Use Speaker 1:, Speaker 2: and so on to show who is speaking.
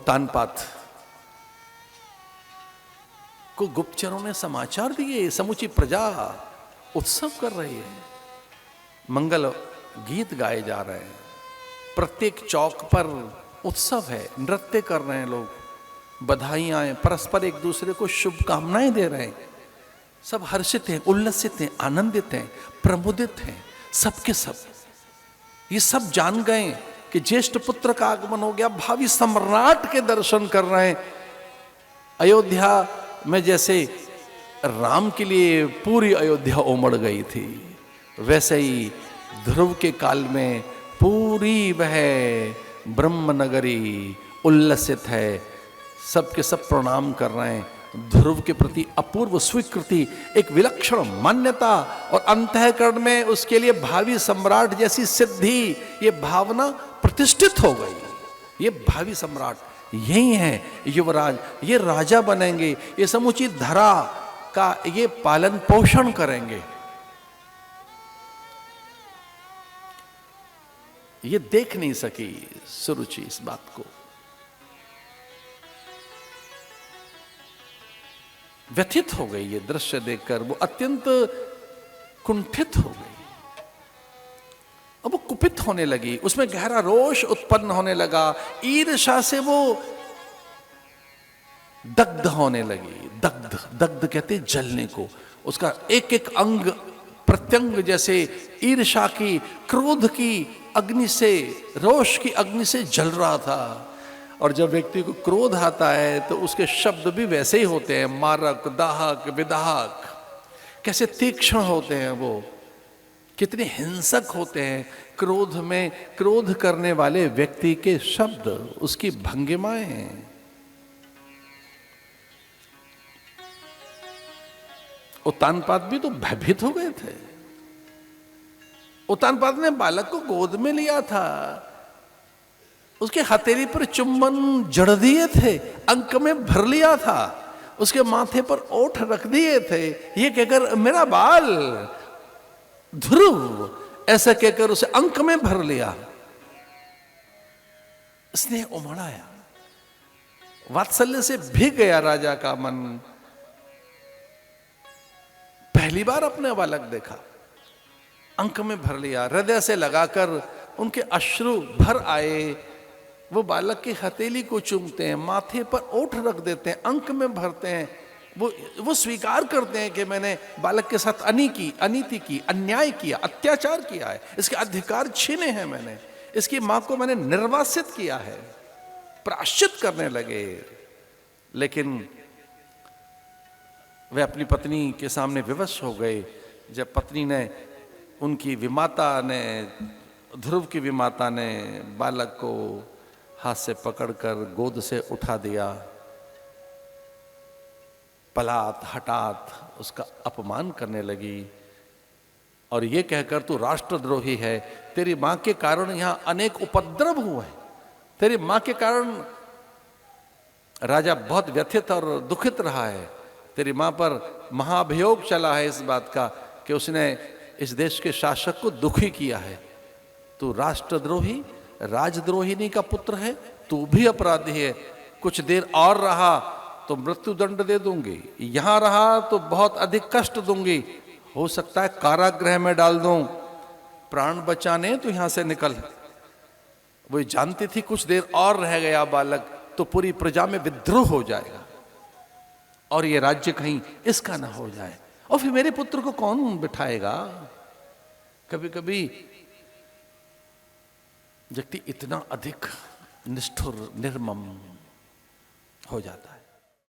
Speaker 1: उत्तानपाद को गुप्तचरों ने समाचार दिए, समूची प्रजा उत्सव कर रही है, मंगल गीत गाए जा रहे हैं, प्रत्येक चौक पर उत्सव है, नृत्य कर रहे हैं लोग, बधाइयां, परस्पर एक दूसरे को शुभकामनाएं दे रहे हैं, सब हर्षित हैं, उल्लसित हैं, आनंदित हैं, प्रमुदित हैं, सबके सब। ये सब जान गए कि ज्येष्ठ पुत्र का आगमन हो गया, भावी सम्राट के दर्शन कर रहे हैं। अयोध्या में जैसे राम के लिए पूरी अयोध्या उमड़ गई थी, वैसे ही ध्रुव के काल में पूरी वह ब्रह्म नगरी उल्लसित है, सबके सब प्रणाम कर रहे हैं। ध्रुव के प्रति अपूर्व स्वीकृति, एक विलक्षण मान्यता, और अंतःकरण में उसके लिए भावी सम्राट जैसी सिद्धि, ये भावना प्रतिष्ठित हो गई। ये भावी सम्राट यही है, युवराज, ये राजा बनेंगे, ये समुची धरा का ये पालन पोषण करेंगे। ये देख नहीं सकी सुरुचि इस बात को, व्यथित हो गई। ये दृश्य देखकर वो अत्यंत कुंठित हो गई, अब वो कुपित होने लगी, उसमें गहरा रोष उत्पन्न होने लगा, ईर्ष्या से वो दग्ध होने लगी। दग्ध, दग्ध कहते हैं जलने को, उसका एक एक अंग प्रत्यंग जैसे ईर्ष्या की, क्रोध की अग्नि से, रोष की अग्नि से जल रहा था। और जब व्यक्ति को क्रोध आता है तो उसके शब्द भी वैसे ही होते हैं, मारक, दाहक, विदाहक, कैसे तीक्ष्ण होते हैं वो, कितने हिंसक होते हैं। क्रोध में, क्रोध करने वाले व्यक्ति के शब्द, उसकी भंगिमाएं हैं। उत्तानपाद भी तो भयभीत हो गए थे। उत्तानपाद ने बालक को गोद में लिया था, उसके हथेली पर चुम्बन जड़ दिए थे, अंक में भर लिया था, उसके माथे पर ओठ रख दिए थे, ये कहकर मेरा बाल ध्रुव, ऐसा कहकर उसे अंक में भर लिया। स्नेह उमड़ाया, वात्सल्य से भीग गया राजा का मन। पहली बार अपने बालक देखा, अंक में भर लिया, हृदय से लगाकर उनके अश्रु भर आए। वो बालक की हथेली को चूमते हैं, माथे पर ओठ रख देते हैं, अंक में भरते हैं। वो स्वीकार करते हैं कि मैंने बालक के साथ अनीति की, अन्याय किया, अत्याचार किया है, इसके अधिकार छीने हैं मैंने, इसकी मां को मैंने निर्वासित किया है, प्रायश्चित करने लगे। लेकिन वे अपनी पत्नी के सामने विवश हो गए। जब पत्नी ने, उनकी विमाता ने, ध्रुव की विमाता ने बालक को हाथ से पकड़कर गोद से उठा दिया, पलात हटात उसका अपमान करने लगी और ये कहकर तू राष्ट्रद्रोही है, तेरी मां के कारण यहां अनेक उपद्रव हुए, तेरी मां के कारण राजा बहुत व्यथित और दुखित रहा है, तेरी मां पर महाभियोग चला है इस बात का कि उसने इस देश के शासक को दुखी किया है। तू राष्ट्रद्रोही, राजद्रोहिणी का पुत्र है, तू भी अपराधी है। कुछ देर और रहा तो मृत्यु दंड दे दूंगी, यहां रहा तो बहुत अधिक कष्ट दूंगी, हो सकता है कारागृह में डाल दूं, प्राण बचाने तो यहां से निकल। वो जानती थी कुछ देर और रह गया बालक तो पूरी प्रजा में विद्रोह हो जाएगा और ये राज्य कहीं इसका ना हो जाए, और फिर मेरे पुत्र को कौन बिठाएगा। कभी कभी व्यक्ति इतना अधिक निष्ठुर, निर्मम हो जाता है।